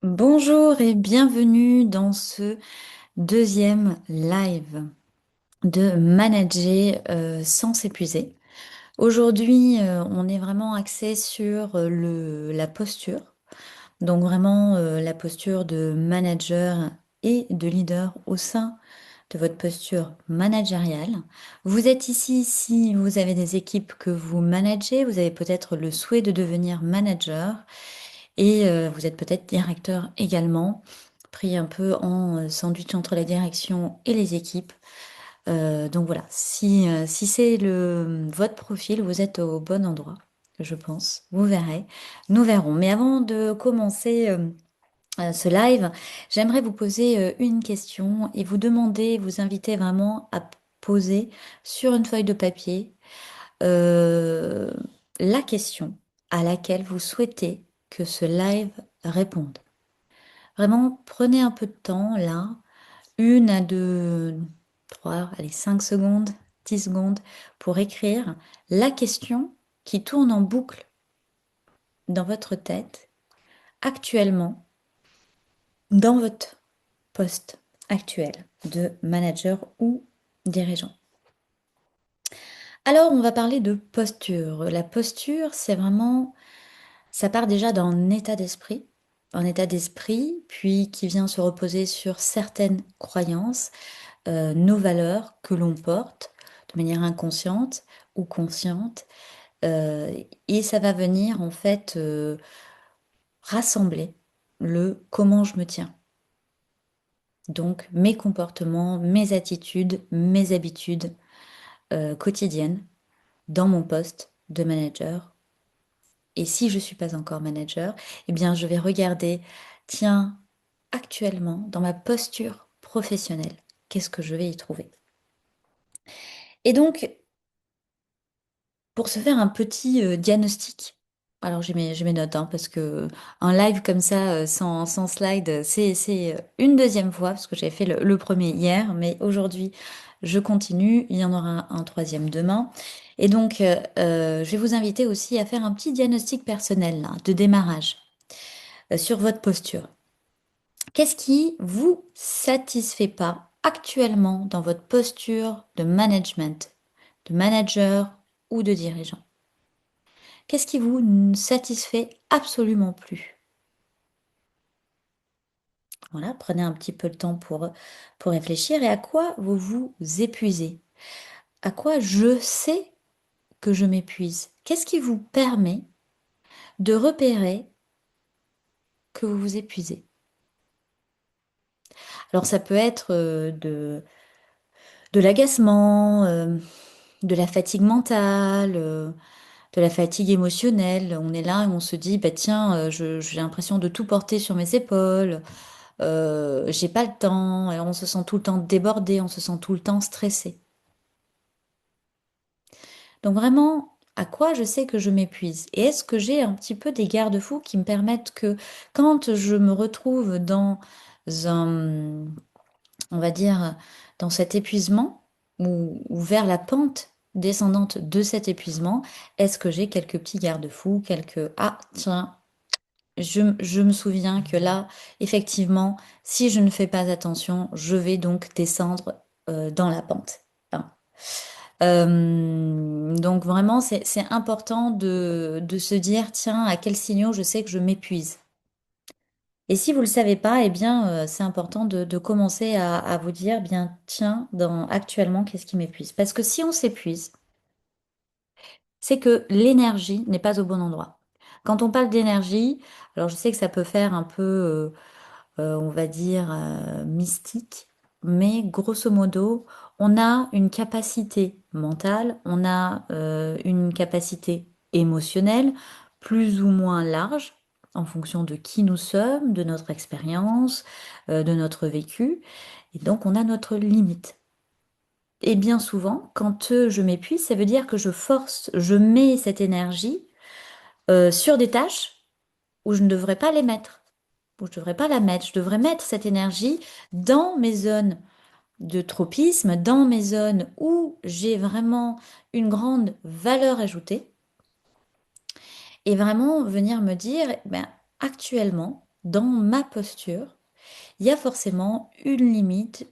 Bonjour et bienvenue dans ce deuxième live de manager sans s'épuiser. Aujourd'hui, on est vraiment axé sur la posture, donc vraiment la posture de manager et de leader au sein de votre posture managériale. Vous êtes ici si vous avez des équipes que vous managez, vous avez peut-être le souhait de devenir manager et vous êtes peut-être directeur également, pris un peu en sandwich entre la direction et les équipes. Donc voilà, si c'est votre profil, vous êtes au bon endroit, je pense. Vous verrez, nous verrons. Mais avant de commencer ce live, j'aimerais vous poser une question et vous demander, vous inviter vraiment à poser sur une feuille de papier euh, la question à laquelle vous souhaitez que ce live réponde. Vraiment, prenez un peu de temps là, une à deux, trois, allez, 5 secondes, 10 secondes, pour écrire la question qui tourne en boucle dans votre tête actuellement, dans votre poste actuel de manager ou dirigeant. Alors, on va parler de posture. La posture, c'est vraiment, ça part déjà d'un état d'esprit, puis qui vient se reposer sur certaines croyances, nos valeurs que l'on porte de manière inconsciente ou consciente, euh, et ça va venir en fait rassembler le comment je me tiens. Donc mes comportements, mes attitudes, mes habitudes quotidiennes dans mon poste de manager. Et si je ne suis pas encore manager, eh bien je vais regarder, tiens, actuellement, dans ma posture professionnelle, qu'est-ce que je vais y trouver? Et donc, pour se faire un petit diagnostic, alors j'ai mes notes, hein, parce que un live comme ça, sans slide, c'est une deuxième fois, parce que j'ai fait le premier hier, mais aujourd'hui, je continue, il y en aura un troisième demain. Et donc, je vais vous inviter aussi à faire un petit diagnostic personnel, là, de démarrage, sur votre posture. Qu'est-ce qui vous satisfait pas actuellement dans votre posture de management, de manager ou de dirigeant? Qu'est-ce qui vous ne satisfait absolument plus? Voilà, prenez un petit peu le temps pour réfléchir et à quoi vous vous épuisez. À quoi je sais que je m'épuise? Qu'est-ce qui vous permet de repérer que vous vous épuisez? Alors ça peut être de l'agacement, de la fatigue mentale, de la fatigue émotionnelle. On est là et on se dit, bah tiens, j'ai l'impression de tout porter sur mes épaules. J'ai pas le temps, et on se sent tout le temps débordé, on se sent tout le temps stressé. Donc vraiment, à quoi je sais que je m'épuise? Et est-ce que j'ai un petit peu des garde-fous qui me permettent que quand je me retrouve dans un, on va dire, dans cet épuisement ou vers la pente descendante de cet épuisement, est-ce que j'ai quelques petits garde-fous, quelques, ah, tiens, je me souviens que là, effectivement, si je ne fais pas attention, je vais donc descendre dans la pente. Hein. Donc vraiment, c'est important de se dire, tiens, à quels signaux je sais que je m'épuise. Et si vous ne le savez pas, eh bien, c'est important de commencer à vous dire, bien, tiens, actuellement, qu'est-ce qui m'épuise? Parce que si on s'épuise, c'est que l'énergie n'est pas au bon endroit. Quand on parle d'énergie, alors je sais que ça peut faire un peu on va dire, mystique, mais grosso modo, on a une capacité mentale, on a une capacité émotionnelle plus ou moins large en fonction de qui nous sommes, de notre expérience, de notre vécu, et donc on a notre limite. Et bien souvent, quand je m'épuise, ça veut dire que je force, je mets cette énergie sur des tâches où je ne devrais pas les mettre où je devrais pas la mettre. Je devrais mettre cette énergie dans mes zones de tropisme, dans mes zones où j'ai vraiment une grande valeur ajoutée et vraiment venir me dire, ben, actuellement, dans ma posture, il y a forcément une limite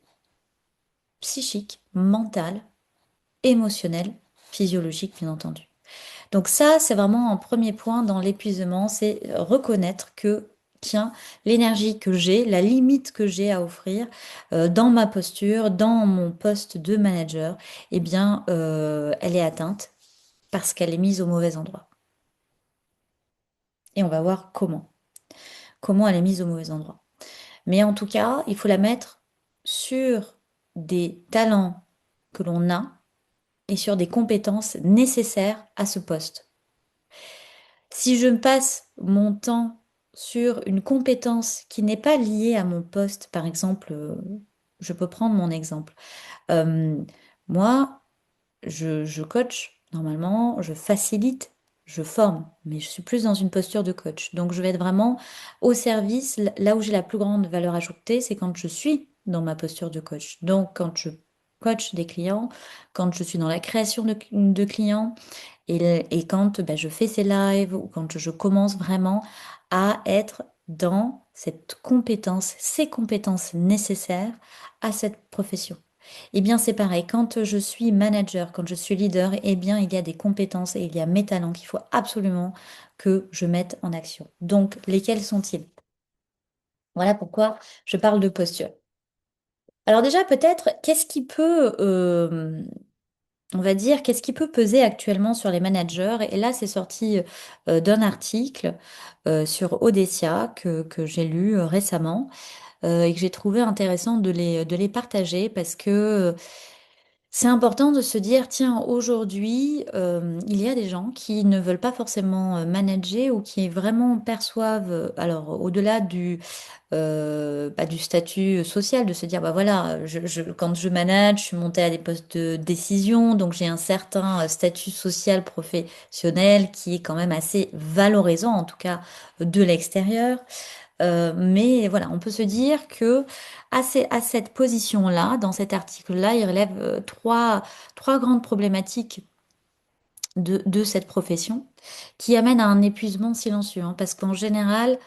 psychique, mentale, émotionnelle, physiologique, bien entendu. Donc ça, c'est vraiment un premier point dans l'épuisement, c'est reconnaître que, tiens, l'énergie que j'ai, la limite que j'ai à offrir dans ma posture, dans mon poste de manager, eh bien, elle est atteinte parce qu'elle est mise au mauvais endroit. Et on va voir comment elle est mise au mauvais endroit. Mais en tout cas, il faut la mettre sur des talents que l'on a et sur des compétences nécessaires à ce poste. Si je passe mon temps sur une compétence qui n'est pas liée à mon poste, par exemple, je peux prendre mon exemple. Euh, Moi, je coach, normalement, je facilite, je forme, mais je suis plus dans une posture de coach. Donc, je vais être vraiment au service, là où j'ai la plus grande valeur ajoutée, c'est quand je suis dans ma posture de coach. Donc, quand je coach des clients, quand je suis dans la création de clients, et quand ben, je fais ces lives ou quand je commence vraiment à être dans cette compétence, ces compétences nécessaires à cette profession. Eh bien, c'est pareil. Quand je suis manager, quand je suis leader, eh bien, il y a des compétences et il y a mes talents qu'il faut absolument que je mette en action. Donc, lesquels sont-ils? Voilà pourquoi je parle de posture. Alors déjà, peut-être, qu'est-ce qui peut, on va dire, qu'est-ce qui peut peser actuellement sur les managers? Et là, c'est sorti d'un article sur Odessia que j'ai lu récemment et que j'ai trouvé intéressant de les partager parce que c'est important de se dire, tiens, aujourd'hui, il y a des gens qui ne veulent pas forcément manager ou qui vraiment perçoivent, alors au-delà du statut social, de se dire, bah voilà, quand je manage, je suis montée à des postes de décision, donc j'ai un certain statut social professionnel qui est quand même assez valorisant, en tout cas de l'extérieur. Mais voilà, on peut se dire que à cette position-là, dans cet article-là, il relève trois grandes problématiques de cette profession qui amènent à un épuisement silencieux, hein, parce qu'en général,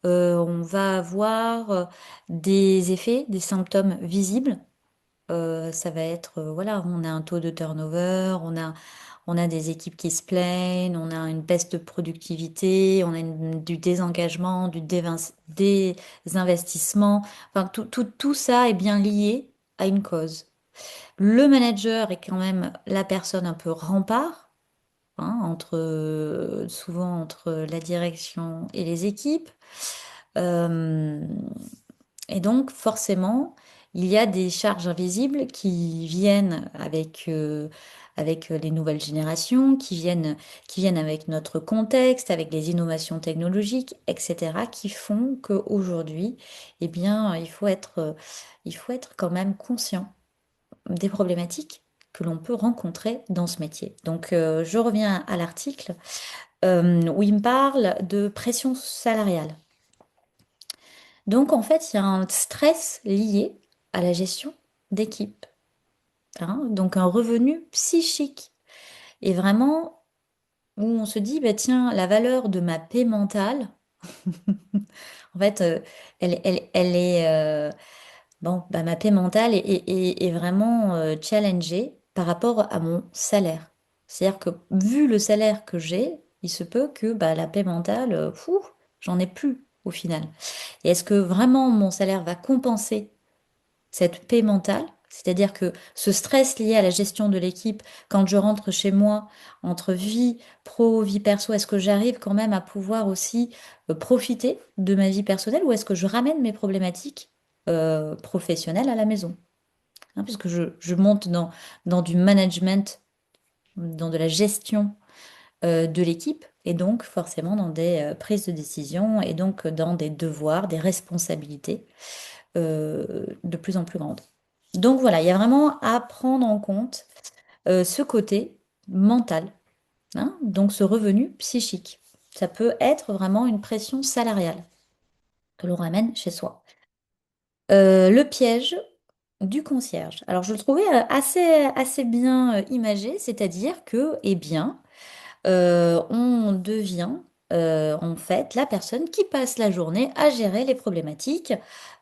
on va avoir des effets, des symptômes visibles. Ça va être, voilà, on a un taux de turnover, on a des équipes qui se plaignent, on a une baisse de productivité, on a du désengagement, du désinvestissement. Enfin, tout ça est bien lié à une cause. Le manager est quand même la personne un peu rempart, hein, souvent entre la direction et les équipes. Euh, et donc, forcément, il y a des charges invisibles qui viennent avec les nouvelles générations, qui viennent avec notre contexte, avec les innovations technologiques, etc., qui font qu'aujourd'hui, eh bien, il faut être quand même conscient des problématiques que l'on peut rencontrer dans ce métier. Donc, je reviens à l'article où il me parle de pression salariale. Donc, en fait, il y a un stress lié à la gestion d'équipe, hein, donc un revenu psychique. Et vraiment, où on se dit, bah, tiens, la valeur de ma paix mentale, en fait, elle est, bon, bah, ma paix mentale est vraiment challengée par rapport à mon salaire. C'est-à-dire que vu le salaire que j'ai, il se peut que bah, la paix mentale, j'en ai plus au final. Et est-ce que vraiment mon salaire va compenser cette paix mentale, c'est-à-dire que ce stress lié à la gestion de l'équipe, quand je rentre chez moi, entre vie pro, vie perso, est-ce que j'arrive quand même à pouvoir aussi profiter de ma vie personnelle ou est-ce que je ramène mes problématiques professionnelles à la maison? Hein, puisque je monte dans du management, dans de la gestion de l'équipe et donc forcément dans des prises de décision et donc dans des devoirs, des responsabilités de plus en plus grandes. Donc voilà, il y a vraiment à prendre en compte ce côté mental, hein, donc ce revenu psychique. Ça peut être vraiment une pression salariale que l'on ramène chez soi. Le piège du concierge. Alors je le trouvais assez bien imagé, c'est-à-dire que, eh bien, on devient en fait la personne qui passe la journée à gérer les problématiques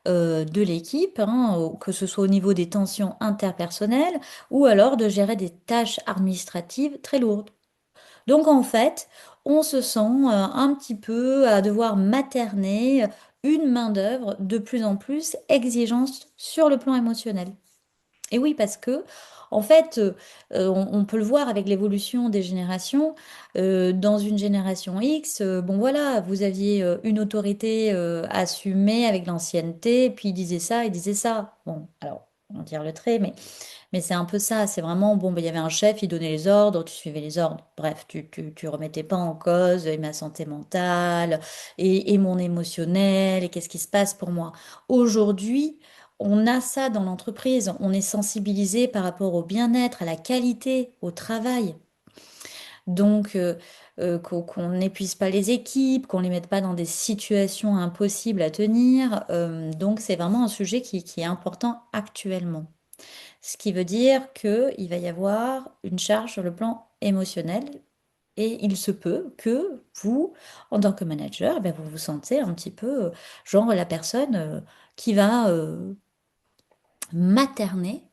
de l'équipe, hein, que ce soit au niveau des tensions interpersonnelles ou alors de gérer des tâches administratives très lourdes. Donc en fait, on se sent un petit peu à devoir materner une main-d'œuvre de plus en plus exigeante sur le plan émotionnel. Et oui, parce que, en fait, on peut le voir avec l'évolution des générations. Dans une génération X, bon voilà, vous aviez une autorité assumée avec l'ancienneté, et puis il disait ça. Bon, alors, on va dire le trait, mais c'est un peu ça. C'est vraiment, bon, ben, il y avait un chef, il donnait les ordres, tu suivais les ordres. Bref, tu remettais pas en cause ma santé mentale et mon émotionnel, et qu'est-ce qui se passe pour moi. Aujourd'hui, on a ça dans l'entreprise, on est sensibilisé par rapport au bien-être, à la qualité, au travail. Donc, qu'on n'épuise pas les équipes, qu'on les mette pas dans des situations impossibles à tenir. Donc, c'est vraiment un sujet qui est important actuellement. Ce qui veut dire qu'il va y avoir une charge sur le plan émotionnel et il se peut que vous, en tant que manager, ben, vous vous sentez un petit peu genre la personne qui va materner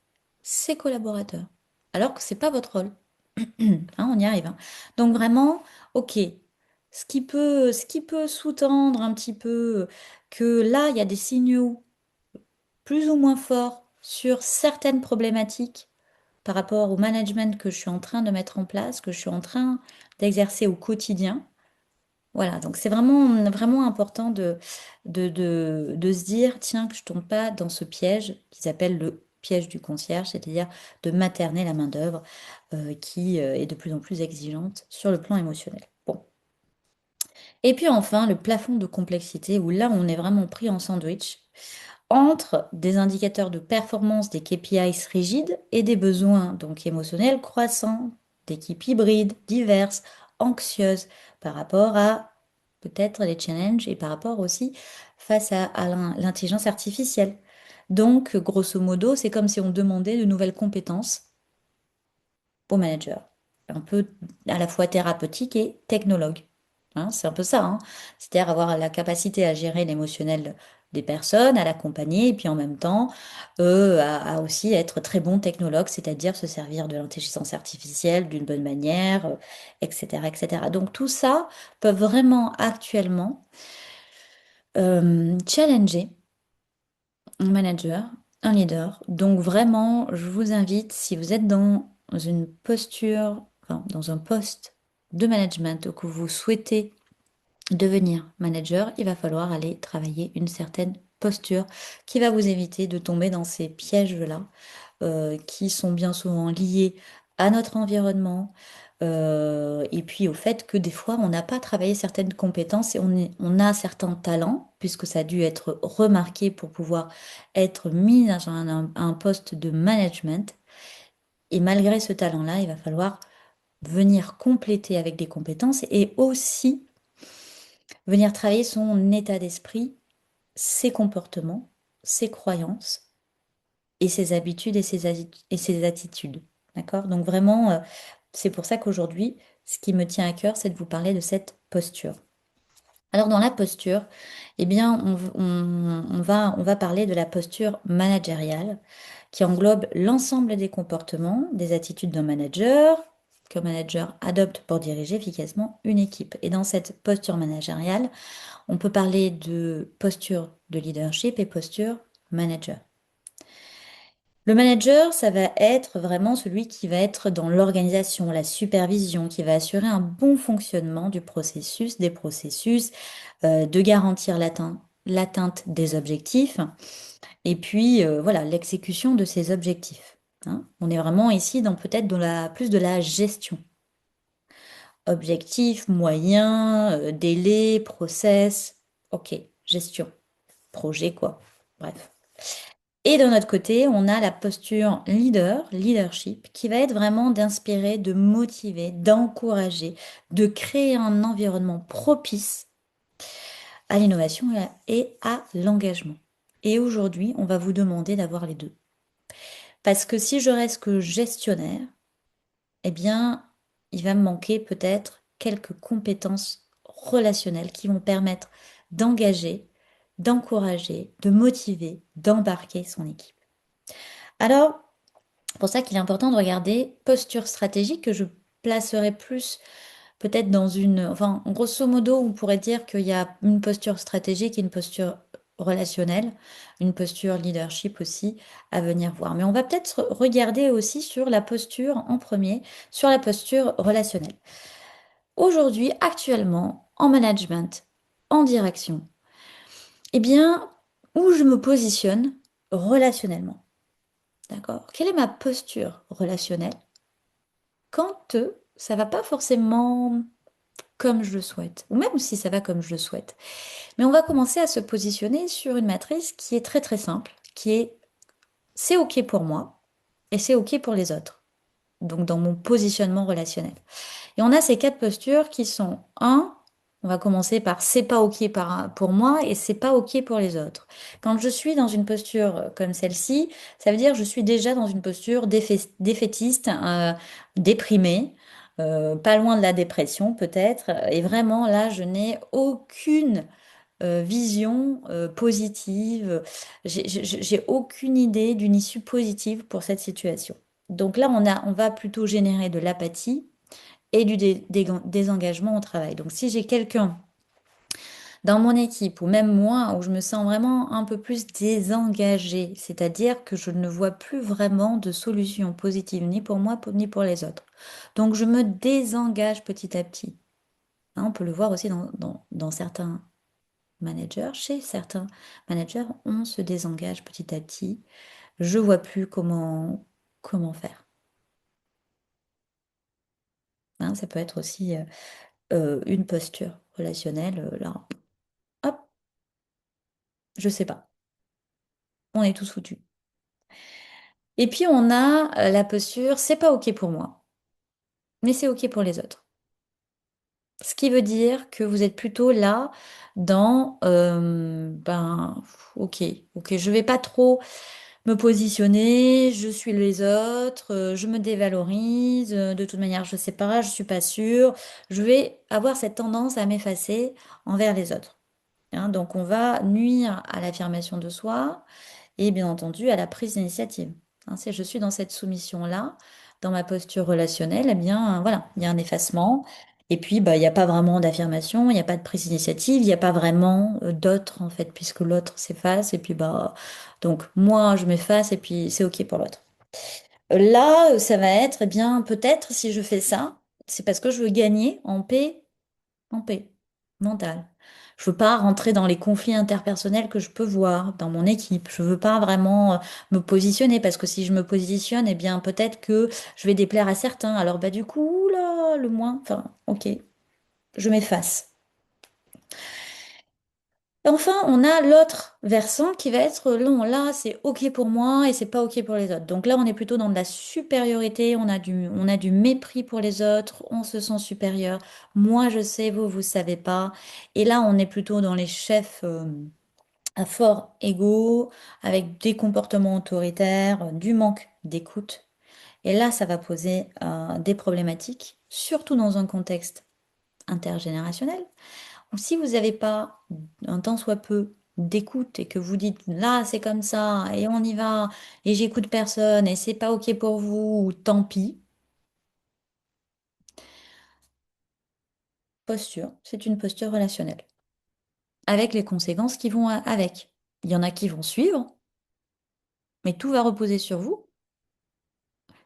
ses collaborateurs, alors que c'est pas votre rôle. Hein, on y arrive, hein. Donc vraiment, ok, ce qui peut sous-tendre un petit peu que là, il y a des signaux plus ou moins forts sur certaines problématiques par rapport au management que je suis en train de mettre en place, que je suis en train d'exercer au quotidien. Voilà, donc c'est vraiment, vraiment important de se dire, tiens, que je tombe pas dans ce piège qu'ils appellent le piège du concierge, c'est-à-dire de materner la main-d'œuvre qui est de plus en plus exigeante sur le plan émotionnel. Bon. Et puis enfin, le plafond de complexité, où là, on est vraiment pris en sandwich entre des indicateurs de performance des KPIs rigides et des besoins donc émotionnels croissants d'équipes hybrides, diverses, anxieuses par rapport à peut-être les challenges et par rapport aussi face à l'intelligence artificielle. Donc, grosso modo, c'est comme si on demandait de nouvelles compétences au manager, un peu à la fois thérapeutique et technologue. Hein, c'est un peu ça, hein. C'est-à-dire avoir la capacité à gérer l'émotionnel des personnes, à l'accompagner, et puis en même temps, à aussi être très bon technologue, c'est-à-dire se servir de l'intelligence artificielle d'une bonne manière, etc., etc. Donc tout ça peut vraiment actuellement challenger un manager, un leader. Donc vraiment, je vous invite, si vous êtes dans une posture, enfin, dans un poste de management ou que vous souhaitez devenir manager, il va falloir aller travailler une certaine posture qui va vous éviter de tomber dans ces pièges-là qui sont bien souvent liés à notre environnement et puis au fait que des fois on n'a pas travaillé certaines compétences et on a certains talents puisque ça a dû être remarqué pour pouvoir être mis dans un poste de management. Et malgré ce talent-là, il va falloir venir compléter avec des compétences et aussi venir travailler son état d'esprit, ses comportements, ses croyances et ses habitudes et ses attitudes. D'accord? Donc vraiment, c'est pour ça qu'aujourd'hui, ce qui me tient à cœur, c'est de vous parler de cette posture. Alors dans la posture, eh bien, on va parler de la posture managériale qui englobe l'ensemble des comportements, des attitudes d'un manager qu'un manager adopte pour diriger efficacement une équipe. Et dans cette posture managériale, on peut parler de posture de leadership et posture manager. Le manager, ça va être vraiment celui qui va être dans l'organisation, la supervision, qui va assurer un bon fonctionnement du processus, des processus, de garantir l'atteinte des objectifs et puis voilà, l'exécution de ces objectifs. Hein. On est vraiment ici dans peut-être plus de la gestion. Objectifs, moyens, délais, process, ok, gestion, projet quoi. Bref. Et d'un autre côté, on a la posture leadership, qui va être vraiment d'inspirer, de motiver, d'encourager, de créer un environnement propice à l'innovation et à l'engagement. Et aujourd'hui, on va vous demander d'avoir les deux. Parce que si je reste que gestionnaire, eh bien, il va me manquer peut-être quelques compétences relationnelles qui vont permettre d'engager, d'encourager, de motiver, d'embarquer son équipe. Alors, c'est pour ça qu'il est important de regarder posture stratégique que je placerai plus peut-être dans une... Enfin, grosso modo, on pourrait dire qu'il y a une posture stratégique et une posture relationnelle, une posture leadership aussi à venir voir. Mais on va peut-être regarder aussi sur la posture en premier, sur la posture relationnelle. Aujourd'hui, actuellement, en management, en direction, eh bien, où je me positionne relationnellement. D'accord? Quelle est ma posture relationnelle quand ça va pas forcément comme je le souhaite, ou même si ça va comme je le souhaite. Mais on va commencer à se positionner sur une matrice qui est très très simple, qui est c'est OK pour moi et c'est OK pour les autres. Donc dans mon positionnement relationnel. Et on a ces quatre postures qui sont un, on va commencer par c'est pas OK pour moi et c'est pas OK pour les autres. Quand je suis dans une posture comme celle-ci, ça veut dire que je suis déjà dans une posture défaitiste, déprimée, pas loin de la dépression peut-être. Et vraiment là, je n'ai aucune vision positive. J'ai aucune idée d'une issue positive pour cette situation. Donc là, on va plutôt générer de l'apathie et du désengagement au travail. Donc si j'ai quelqu'un dans mon équipe ou même moi où je me sens vraiment un peu plus désengagée, c'est-à-dire que je ne vois plus vraiment de solution positive ni pour moi ni pour les autres. Donc je me désengage petit à petit. Hein, on peut le voir aussi dans certains managers. Chez certains managers, on se désengage petit à petit. Je vois plus comment faire. Hein, ça peut être aussi une posture relationnelle. Là, hop, je sais pas. On est tous foutus. Et puis on a la posture, c'est pas OK pour moi, mais c'est OK pour les autres. Ce qui veut dire que vous êtes plutôt là dans, ben, OK, OK, je vais pas trop me positionner, je suis les autres, je me dévalorise, de toute manière je sais pas, je suis pas sûre, je vais avoir cette tendance à m'effacer envers les autres. Hein, donc on va nuire à l'affirmation de soi et bien entendu à la prise d'initiative. Hein, si je suis dans cette soumission-là, dans ma posture relationnelle, eh bien voilà, il y a un effacement. Et puis, bah, il n'y a pas vraiment d'affirmation, il n'y a pas de prise d'initiative, il n'y a pas vraiment d'autre en fait, puisque l'autre s'efface. Et puis, bah, donc moi, je m'efface et puis c'est OK pour l'autre. Là, ça va être, eh bien, peut-être si je fais ça, c'est parce que je veux gagner en paix mentale. Je veux pas rentrer dans les conflits interpersonnels que je peux voir dans mon équipe. Je veux pas vraiment me positionner parce que si je me positionne, eh bien peut-être que je vais déplaire à certains. Alors bah du coup, là, le moins, enfin, ok, je m'efface. Enfin, on a l'autre versant qui va être non, là, c'est ok pour moi et c'est pas ok pour les autres. Donc là, on est plutôt dans de la supériorité, on a du mépris pour les autres, on se sent supérieur. Moi, je sais, vous savez pas. Et là, on est plutôt dans les chefs à fort ego, avec des comportements autoritaires, du manque d'écoute. Et là, ça va poser des problématiques, surtout dans un contexte intergénérationnel. Donc, si vous n'avez pas un tant soit peu d'écoute et que vous dites là c'est comme ça et on y va et j'écoute personne et c'est pas ok pour vous, ou tant pis, posture, c'est une posture relationnelle avec les conséquences qui vont avec. Il y en a qui vont suivre, mais tout va reposer sur vous,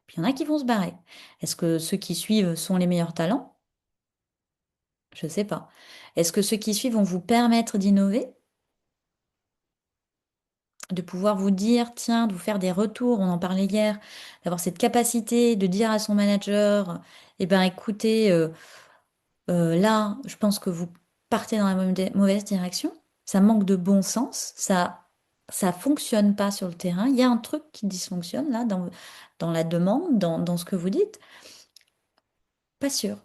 puis il y en a qui vont se barrer. Est-ce que ceux qui suivent sont les meilleurs talents? Je ne sais pas. Est-ce que ceux qui suivent vont vous permettre d'innover? De pouvoir vous dire, tiens, de vous faire des retours, on en parlait hier, d'avoir cette capacité de dire à son manager, eh ben écoutez, là, je pense que vous partez dans la mauvaise direction, ça manque de bon sens, ça fonctionne pas sur le terrain, il y a un truc qui dysfonctionne là dans la demande, dans ce que vous dites, pas sûr.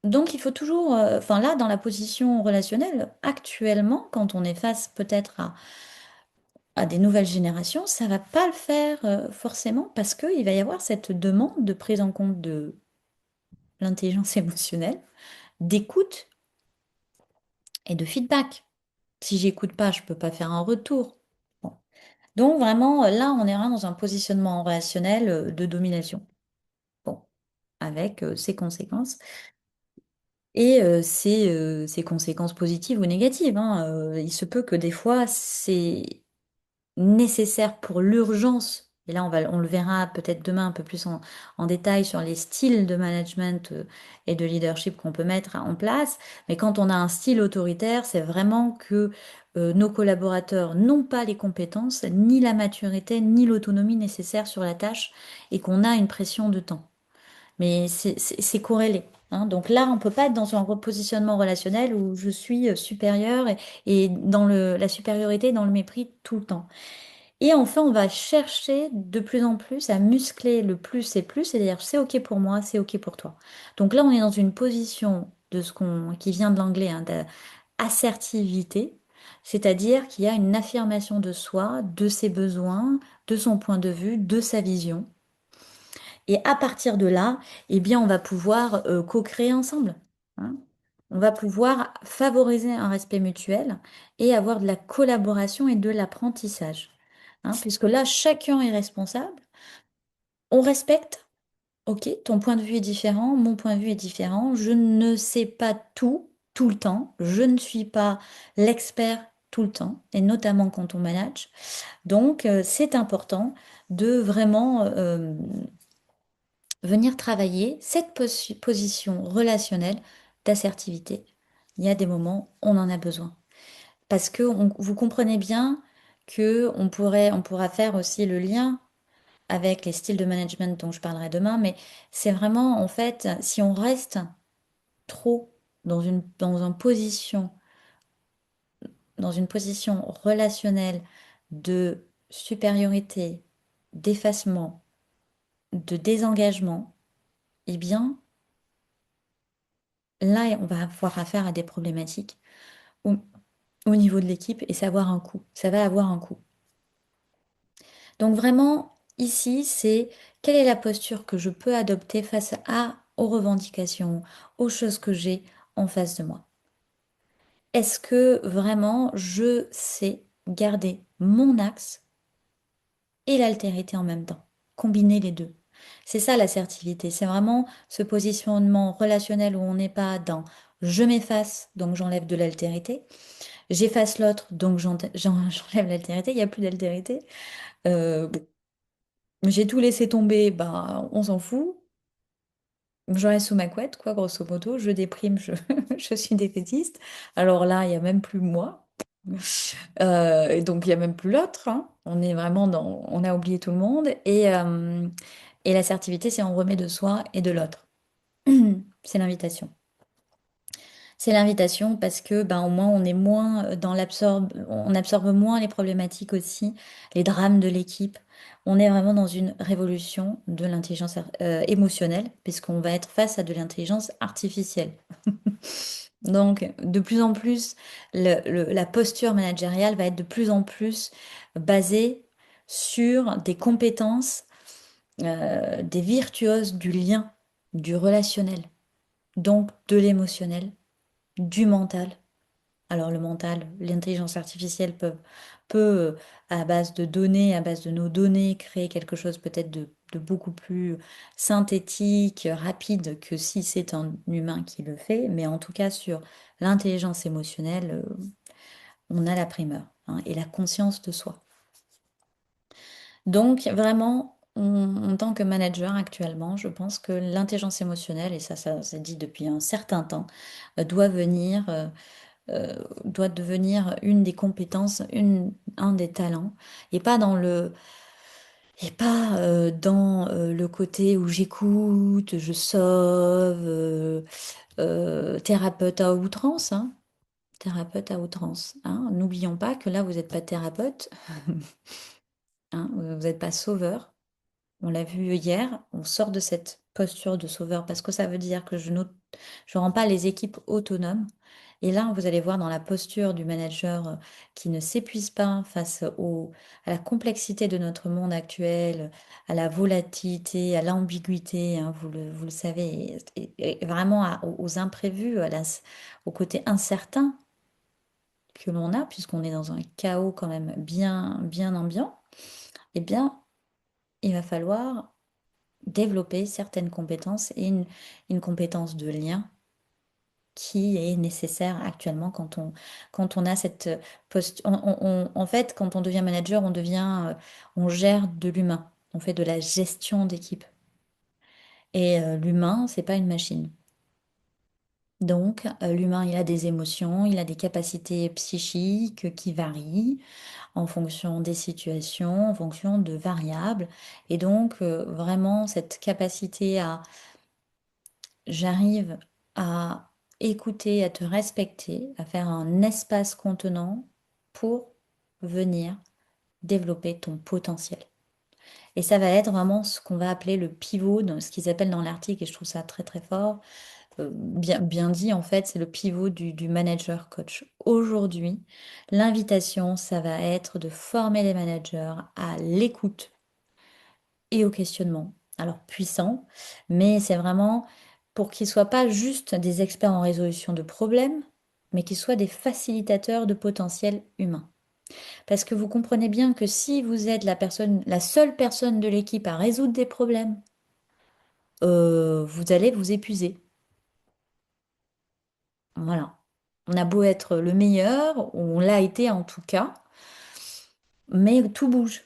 Donc il faut toujours, enfin là, dans la position relationnelle, actuellement, quand on est face peut-être à des nouvelles générations, ça va pas le faire forcément parce qu'il va y avoir cette demande de prise en compte de l'intelligence émotionnelle, d'écoute et de feedback. Si j'écoute pas, je peux pas faire un retour. Bon. Donc vraiment, là, on est vraiment dans un positionnement relationnel de domination. Bon, avec ses conséquences. Et ses conséquences positives ou négatives, hein. Il se peut que des fois, c'est nécessaire pour l'urgence. Et là, on le verra peut-être demain un peu plus en détail sur les styles de management et de leadership qu'on peut mettre en place. Mais quand on a un style autoritaire, c'est vraiment que nos collaborateurs n'ont pas les compétences, ni la maturité, ni l'autonomie nécessaires sur la tâche et qu'on a une pression de temps. Mais c'est corrélé, hein. Donc là, on peut pas être dans un repositionnement relationnel où je suis supérieur et dans la supériorité, dans le mépris tout le temps. Et enfin, on va chercher de plus en plus à muscler le plus c'est plus, c'est-à-dire c'est OK pour moi, c'est OK pour toi. Donc là, on est dans une position de qui vient de l'anglais, hein, d'assertivité, c'est-à-dire qu'il y a une affirmation de soi, de ses besoins, de son point de vue, de sa vision. Et à partir de là, eh bien, on va pouvoir co-créer ensemble, hein. On va pouvoir favoriser un respect mutuel et avoir de la collaboration et de l'apprentissage, hein, puisque là, chacun est responsable. On respecte, ok, ton point de vue est différent, mon point de vue est différent. Je ne sais pas tout, tout le temps. Je ne suis pas l'expert tout le temps, et notamment quand on manage. Donc, c'est important de vraiment venir travailler cette position relationnelle d'assertivité. Il y a des moments, on en a besoin. Parce que vous comprenez bien que on pourra faire aussi le lien avec les styles de management dont je parlerai demain, mais c'est vraiment, en fait, si on reste trop dans une position relationnelle de supériorité, d'effacement, de désengagement, eh bien, là, on va avoir affaire à des problématiques au, au niveau de l'équipe et ça va avoir un coût. Ça va avoir un coût. Donc vraiment, ici, c'est quelle est la posture que je peux adopter aux revendications, aux choses que j'ai en face de moi. Est-ce que vraiment je sais garder mon axe et l'altérité en même temps, combiner les deux? C'est ça l'assertivité, c'est vraiment ce positionnement relationnel où on n'est pas dans je m'efface, donc j'enlève de l'altérité, j'efface l'autre, donc j'enlève l'altérité, il n'y a plus d'altérité. Bon, j'ai tout laissé tomber, bah on s'en fout. Je reste sous ma couette, quoi, grosso modo. Je déprime, je suis défaitiste. Alors là, il n'y a même plus moi. Et donc, il n'y a même plus l'autre, hein. On est vraiment dans... On a oublié tout le monde. Et l'assertivité, c'est on remet de soi et de l'autre. C'est l'invitation. C'est l'invitation parce que ben, au moins on est moins on absorbe moins les problématiques aussi, les drames de l'équipe. On est vraiment dans une révolution de l'intelligence émotionnelle puisqu'on va être face à de l'intelligence artificielle. Donc de plus en plus, la posture managériale va être de plus en plus basée sur des compétences, des virtuoses du lien, du relationnel, donc de l'émotionnel, du mental. Alors le mental, l'intelligence artificielle peut, à base de données, à base de nos données, créer quelque chose peut-être de beaucoup plus synthétique, rapide que si c'est un humain qui le fait. Mais en tout cas, sur l'intelligence émotionnelle, on a la primeur, hein, et la conscience de soi. Donc vraiment, en tant que manager actuellement, je pense que l'intelligence émotionnelle, et ça c'est dit depuis un certain temps, doit devenir une des compétences, un des talents, et pas dans le côté où j'écoute, je sauve, thérapeute à outrance, hein. Thérapeute à outrance, hein. N'oublions pas que là, vous n'êtes pas thérapeute, hein, vous n'êtes pas sauveur. On l'a vu hier, on sort de cette posture de sauveur parce que ça veut dire que je rends pas les équipes autonomes. Et là, vous allez voir dans la posture du manager qui ne s'épuise pas à la complexité de notre monde actuel, à la volatilité, à l'ambiguïté, hein, vous le savez, et vraiment aux imprévus, au côté incertain. que l'on a, puisqu'on est dans un chaos quand même bien, bien ambiant, eh bien, il va falloir développer certaines compétences et une compétence de lien qui est nécessaire actuellement quand on a cette posture. En fait, quand on devient manager, on gère de l'humain. On fait de la gestion d'équipe. Et l'humain, c'est pas une machine. Donc, l'humain, il a des émotions, il a des capacités psychiques qui varient en fonction des situations, en fonction de variables. Et donc, vraiment, cette capacité à, j'arrive à écouter, à te respecter, à faire un espace contenant pour venir développer ton potentiel. Et ça va être vraiment ce qu'on va appeler le pivot, ce qu'ils appellent dans l'article, et je trouve ça très très fort, bien dit en fait, c'est le pivot du manager coach. Aujourd'hui, l'invitation, ça va être de former les managers à l'écoute et au questionnement. Alors puissant, mais c'est vraiment pour qu'ils soient pas juste des experts en résolution de problèmes, mais qu'ils soient des facilitateurs de potentiel humain. Parce que vous comprenez bien que si vous êtes la seule personne de l'équipe à résoudre des problèmes, vous allez vous épuiser. Voilà. On a beau être le meilleur, ou on l'a été en tout cas, mais tout bouge.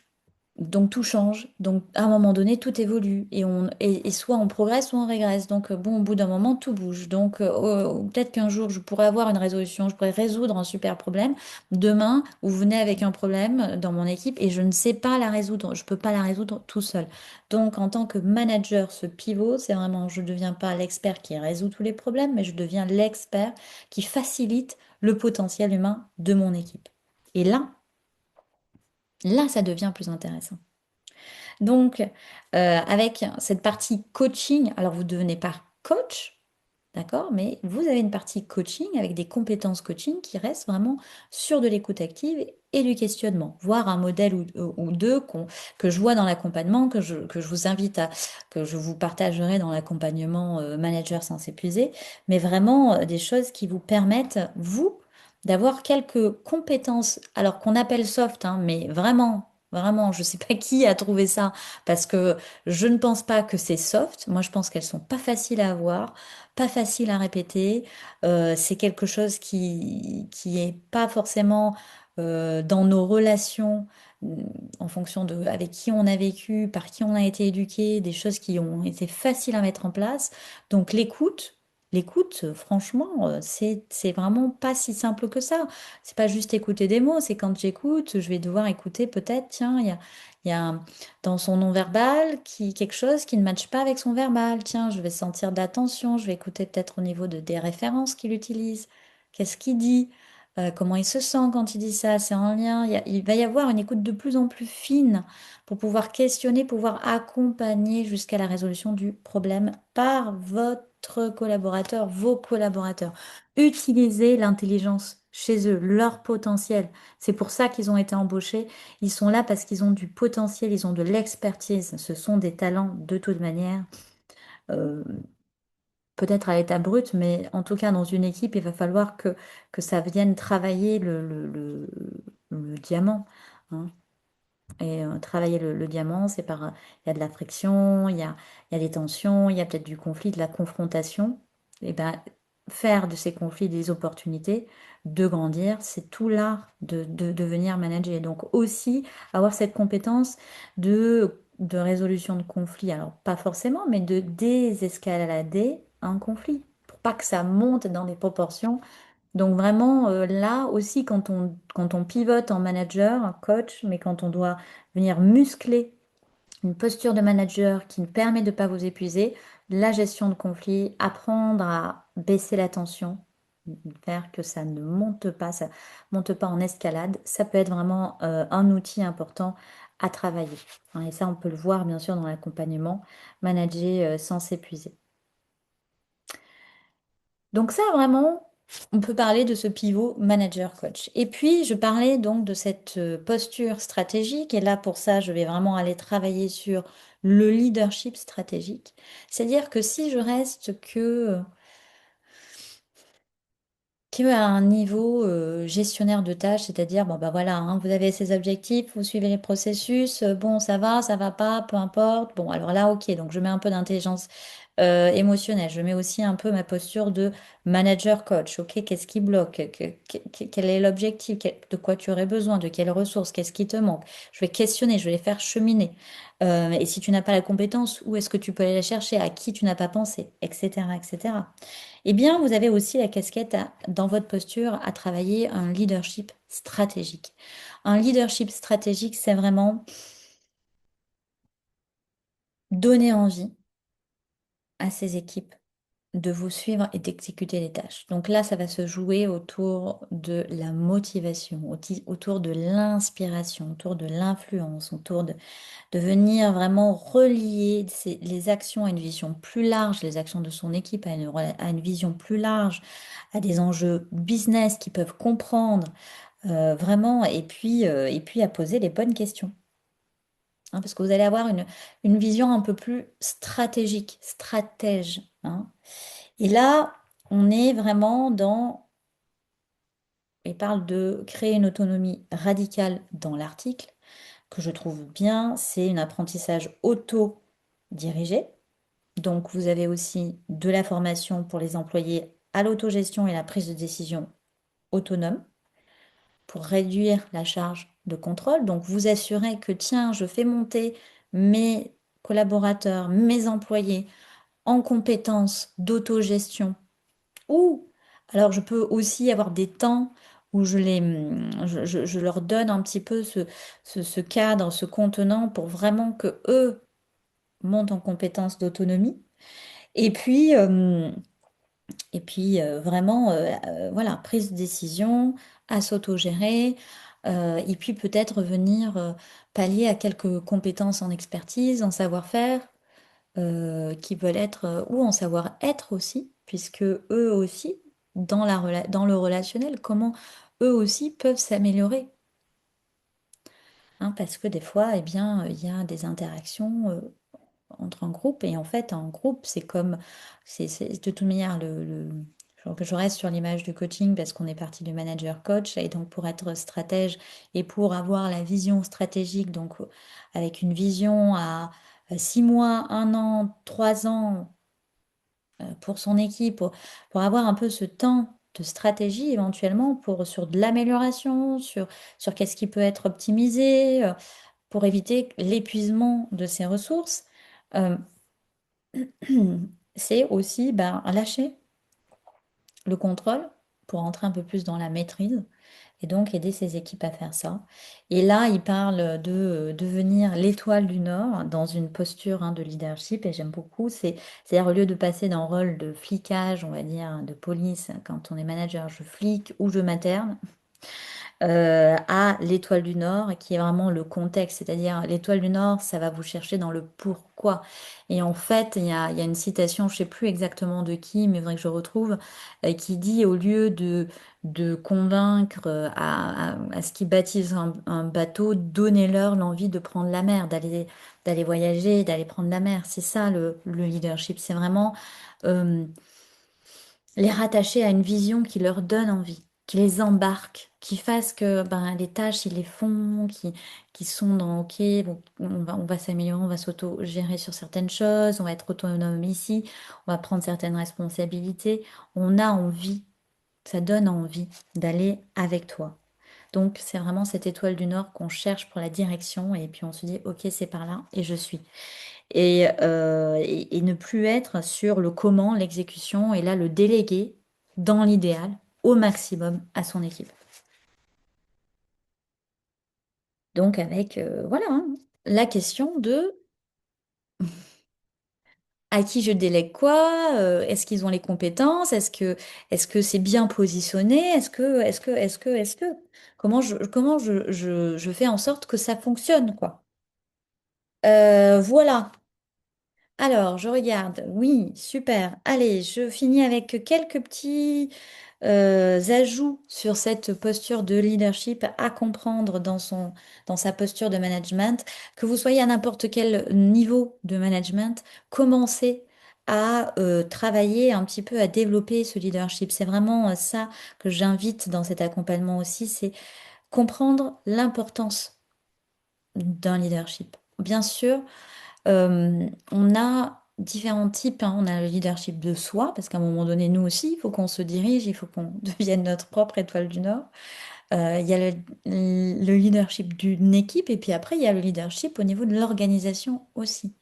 Donc tout change. Donc à un moment donné, tout évolue. Et soit on progresse, soit on régresse. Donc bon, au bout d'un moment, tout bouge. Donc peut-être qu'un jour, je pourrais avoir une résolution, je pourrais résoudre un super problème. Demain, vous venez avec un problème dans mon équipe et je ne sais pas la résoudre. Je ne peux pas la résoudre tout seul. Donc en tant que manager, ce pivot, c'est vraiment, je ne deviens pas l'expert qui résout tous les problèmes, mais je deviens l'expert qui facilite le potentiel humain de mon équipe. Et là, ça devient plus intéressant. Donc, avec cette partie coaching, alors vous ne devenez pas coach, d'accord, mais vous avez une partie coaching avec des compétences coaching qui restent vraiment sur de l'écoute active et du questionnement, voire un modèle ou deux que je vois dans l'accompagnement, que je vous invite que je vous partagerai dans l'accompagnement manager sans s'épuiser, mais vraiment des choses qui vous permettent, vous, d'avoir quelques compétences, alors qu'on appelle soft, hein, mais vraiment. Vraiment, je ne sais pas qui a trouvé ça, parce que je ne pense pas que c'est soft. Moi, je pense qu'elles sont pas faciles à avoir, pas faciles à répéter. C'est quelque chose qui est pas forcément dans nos relations, euh, en fonction de avec qui on a vécu, par qui on a été éduqué, des choses qui ont été faciles à mettre en place. Donc l'écoute, franchement, c'est vraiment pas si simple que ça. C'est pas juste écouter des mots, c'est quand j'écoute, je vais devoir écouter peut-être, tiens, il y a dans son non-verbal quelque chose qui ne matche pas avec son verbal. Tiens, je vais sentir de l'attention, je vais écouter peut-être au niveau des références qu'il utilise. Qu'est-ce qu'il dit? Comment il se sent quand il dit ça? C'est en lien. Il va y avoir une écoute de plus en plus fine pour pouvoir questionner, pouvoir accompagner jusqu'à la résolution du problème par votre collaborateur, vos collaborateurs. Utilisez l'intelligence chez eux, leur potentiel. C'est pour ça qu'ils ont été embauchés. Ils sont là parce qu'ils ont du potentiel, ils ont de l'expertise. Ce sont des talents de toute manière. Euh, Peut-être à l'état brut, mais en tout cas dans une équipe, il va falloir que ça vienne travailler le diamant, hein. Et travailler le diamant, c'est il y a de la friction, il y a des tensions, il y a peut-être du conflit, de la confrontation. Et ben, faire de ces conflits des opportunités, de grandir, c'est tout l'art de devenir manager. Donc aussi avoir cette compétence de résolution de conflits. Alors pas forcément, mais de désescalader un conflit, pour pas que ça monte dans des proportions. Donc vraiment, là aussi, quand on pivote en manager, en coach, mais quand on doit venir muscler une posture de manager qui nous permet de ne pas vous épuiser, la gestion de conflit, apprendre à baisser la tension, faire que ça ne monte pas, ça monte pas en escalade, ça peut être vraiment un outil important à travailler, hein. Et ça, on peut le voir bien sûr dans l'accompagnement, manager sans s'épuiser. Donc ça, vraiment, on peut parler de ce pivot manager-coach. Et puis, je parlais donc de cette posture stratégique. Et là, pour ça, je vais vraiment aller travailler sur le leadership stratégique. C'est-à-dire que si je reste que qui est à un niveau gestionnaire de tâches, c'est-à-dire, bon, bah voilà, hein, vous avez ces objectifs, vous suivez les processus, bon, ça va pas, peu importe. Bon, alors là, ok, donc je mets un peu d'intelligence émotionnelle, je mets aussi un peu ma posture de manager coach, ok, qu'est-ce qui bloque, quel est l'objectif, de quoi tu aurais besoin, de quelles ressources, qu'est-ce qui te manque. Je vais questionner, je vais les faire cheminer. Et si tu n'as pas la compétence, où est-ce que tu peux aller la chercher, à qui tu n'as pas pensé, etc., etc. Eh bien, vous avez aussi la casquette dans votre posture à travailler un leadership stratégique. Un leadership stratégique, c'est vraiment donner envie à ces équipes de vous suivre et d'exécuter les tâches. Donc là, ça va se jouer autour de la motivation, autour de l'inspiration, autour de l'influence, autour de venir vraiment relier les actions à une vision plus large, les actions de son équipe à une vision plus large, à des enjeux business qu'ils peuvent comprendre vraiment, et puis à poser les bonnes questions. Hein, parce que vous allez avoir une vision un peu plus stratégique, stratège. Hein. Et là, on est vraiment dans, il parle de créer une autonomie radicale dans l'article, que je trouve bien, c'est un apprentissage auto-dirigé. Donc, vous avez aussi de la formation pour les employés à l'autogestion et la prise de décision autonome pour réduire la charge de contrôle. Donc, vous assurez que, tiens, je fais monter mes collaborateurs, mes employés en compétences d'autogestion. Ou, alors, je peux aussi avoir des temps où je leur donne un petit peu ce cadre, ce contenant pour vraiment que eux montent en compétences d'autonomie. Et puis, vraiment, voilà, prise de décision, à s'autogérer, et puis peut-être venir pallier à quelques compétences en expertise, en savoir-faire, qui veulent être, ou en savoir-être aussi, puisque eux aussi, dans le relationnel, comment eux aussi peuvent s'améliorer. Hein, parce que des fois, eh bien, il y a des interactions entre un groupe. Et en fait, un groupe, c'est comme, de toute manière, je reste sur l'image du coaching parce qu'on est parti du manager coach. Et donc, pour être stratège et pour avoir la vision stratégique, donc avec une vision à 6 mois, 1 an, 3 ans pour son équipe, pour avoir un peu ce temps de stratégie éventuellement sur de l'amélioration, sur qu'est-ce qui peut être optimisé, pour éviter l'épuisement de ses ressources. Euh, c'est aussi ben, lâcher le contrôle pour entrer un peu plus dans la maîtrise et donc aider ses équipes à faire ça. Et là, il parle de devenir l'étoile du Nord dans une posture de leadership et j'aime beaucoup. C'est-à-dire au lieu de passer d'un rôle de flicage, on va dire, de police, quand on est manager, je flic ou je materne, à l'étoile du Nord, qui est vraiment le contexte. C'est-à-dire, l'étoile du Nord, ça va vous chercher dans le pourquoi. Et en fait, il y a une citation, je sais plus exactement de qui, mais il faudrait que je retrouve, qui dit, au lieu de convaincre à ce qu'ils baptisent un bateau, donnez-leur l'envie de prendre la mer, d'aller voyager, d'aller prendre la mer. C'est ça le leadership. C'est vraiment les rattacher à une vision qui leur donne envie, qui les embarque, qui fasse que ben, les tâches, ils les font, qui sont dans OK, bon, on va s'améliorer, on va s'auto-gérer sur certaines choses, on va être autonome ici, on va prendre certaines responsabilités. On a envie, ça donne envie d'aller avec toi. Donc, c'est vraiment cette étoile du Nord qu'on cherche pour la direction et puis on se dit, OK, c'est par là et je suis et ne plus être sur le comment, l'exécution, et là le déléguer dans l'idéal au maximum à son équipe. Donc avec voilà hein, la question de à qui je délègue quoi, est-ce qu'ils ont les compétences, est-ce que c'est bien positionné, est-ce que je fais en sorte que ça fonctionne quoi. Voilà. Alors, je regarde. Oui, super. Allez, je finis avec quelques petits ajouts sur cette posture de leadership à comprendre dans sa posture de management. Que vous soyez à n'importe quel niveau de management, commencez à travailler un petit peu à développer ce leadership. C'est vraiment ça que j'invite dans cet accompagnement aussi, c'est comprendre l'importance d'un leadership. Bien sûr, on a différents types, hein. On a le leadership de soi, parce qu'à un moment donné, nous aussi, il faut qu'on se dirige, il faut qu'on devienne notre propre étoile du Nord. Il y a le leadership d'une équipe, et puis après, il y a le leadership au niveau de l'organisation aussi,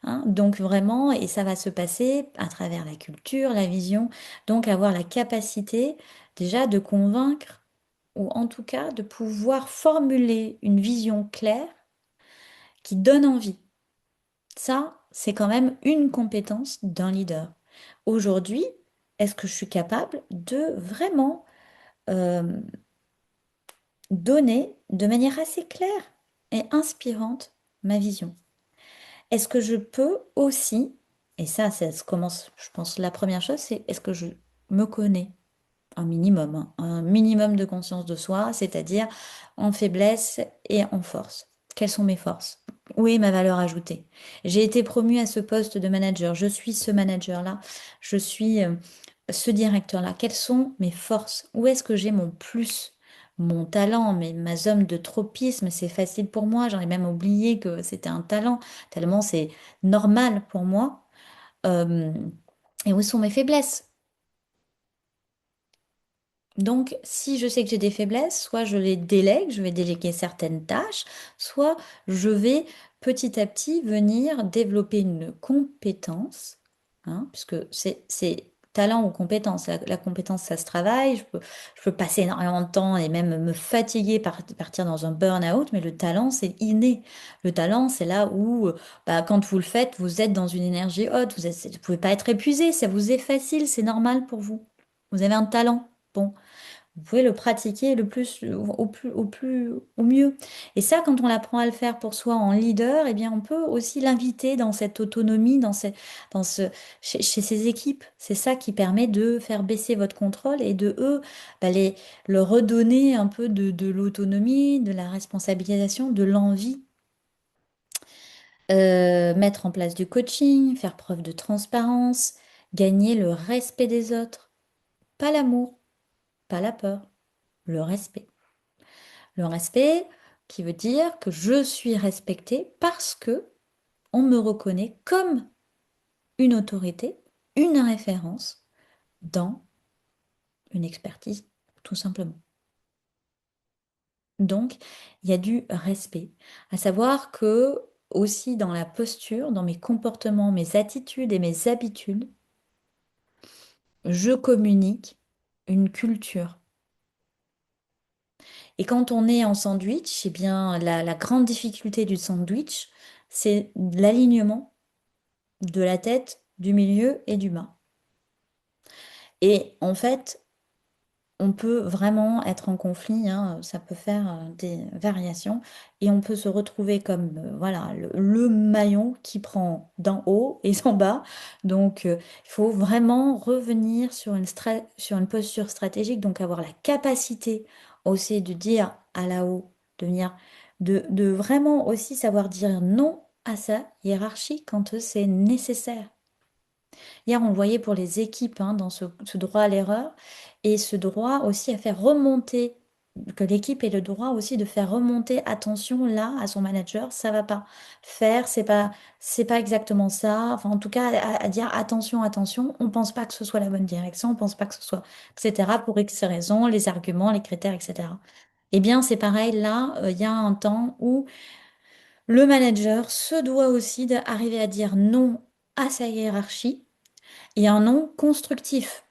hein. Donc vraiment, et ça va se passer à travers la culture, la vision, donc avoir la capacité déjà de convaincre, ou en tout cas de pouvoir formuler une vision claire qui donne envie. Ça, c'est quand même une compétence d'un leader. Aujourd'hui, est-ce que je suis capable de vraiment euh, donner de manière assez claire et inspirante ma vision? Est-ce que je peux aussi, et ça commence, je pense, la première chose, c'est est-ce que je me connais un minimum, hein, un minimum de conscience de soi, c'est-à-dire en faiblesse et en force. Quelles sont mes forces? Où est ma valeur ajoutée? J'ai été promue à ce poste de manager, je suis ce manager-là, je suis ce directeur-là. Quelles sont mes forces? Où est-ce que j'ai mon plus? Mon talent, mais ma zone de tropisme, c'est facile pour moi. J'en ai même oublié que c'était un talent, tellement c'est normal pour moi. Euh, et où sont mes faiblesses? Donc, si je sais que j'ai des faiblesses, soit je les délègue, je vais déléguer certaines tâches, soit je vais petit à petit venir développer une compétence, hein, puisque c'est talent ou compétence. La compétence, ça se travaille. Je peux passer énormément de temps et même me fatiguer, partir dans un burn-out, mais le talent, c'est inné. Le talent, c'est là où, bah, quand vous le faites, vous êtes dans une énergie haute, vous pouvez pas être épuisé, ça vous est facile, c'est normal pour vous. Vous avez un talent. Bon. Vous pouvez le pratiquer le plus, au mieux. Et ça, quand on apprend à le faire pour soi en leader, eh bien, on peut aussi l'inviter dans cette autonomie, dans ce, chez ses équipes. C'est ça qui permet de faire baisser votre contrôle et de eux, bah, leur redonner un peu de l'autonomie, de la responsabilisation, de l'envie. Mettre en place du coaching, faire preuve de transparence, gagner le respect des autres. Pas l'amour, pas la peur, le respect. Le respect qui veut dire que je suis respectée parce que on me reconnaît comme une autorité, une référence dans une expertise, tout simplement. Donc, il y a du respect. À savoir que aussi dans la posture, dans mes comportements, mes attitudes et mes habitudes, je communique une culture. Et quand on est en sandwich, eh bien, la grande difficulté du sandwich, c'est l'alignement de la tête, du milieu et du bas. Et en fait, on peut vraiment être en conflit, hein, ça peut faire des variations, et on peut se retrouver comme voilà le maillon qui prend d'en haut et d'en bas. Donc, il faut vraiment revenir sur sur une posture stratégique, donc avoir la capacité aussi de dire à la haut, de venir, de vraiment aussi savoir dire non à sa hiérarchie quand c'est nécessaire. Hier, on le voyait pour les équipes, hein, dans ce droit à l'erreur et ce droit aussi à faire remonter, que l'équipe ait le droit aussi de faire remonter, attention là, à son manager, ça va pas faire, c'est pas exactement ça. Enfin, en tout cas, à dire attention, attention, on pense pas que ce soit la bonne direction, on pense pas que ce soit, etc., pour X raisons, les arguments, les critères, etc. Eh bien, c'est pareil, là, il y a un temps où le manager se doit aussi d'arriver à dire non à sa hiérarchie et un non constructif.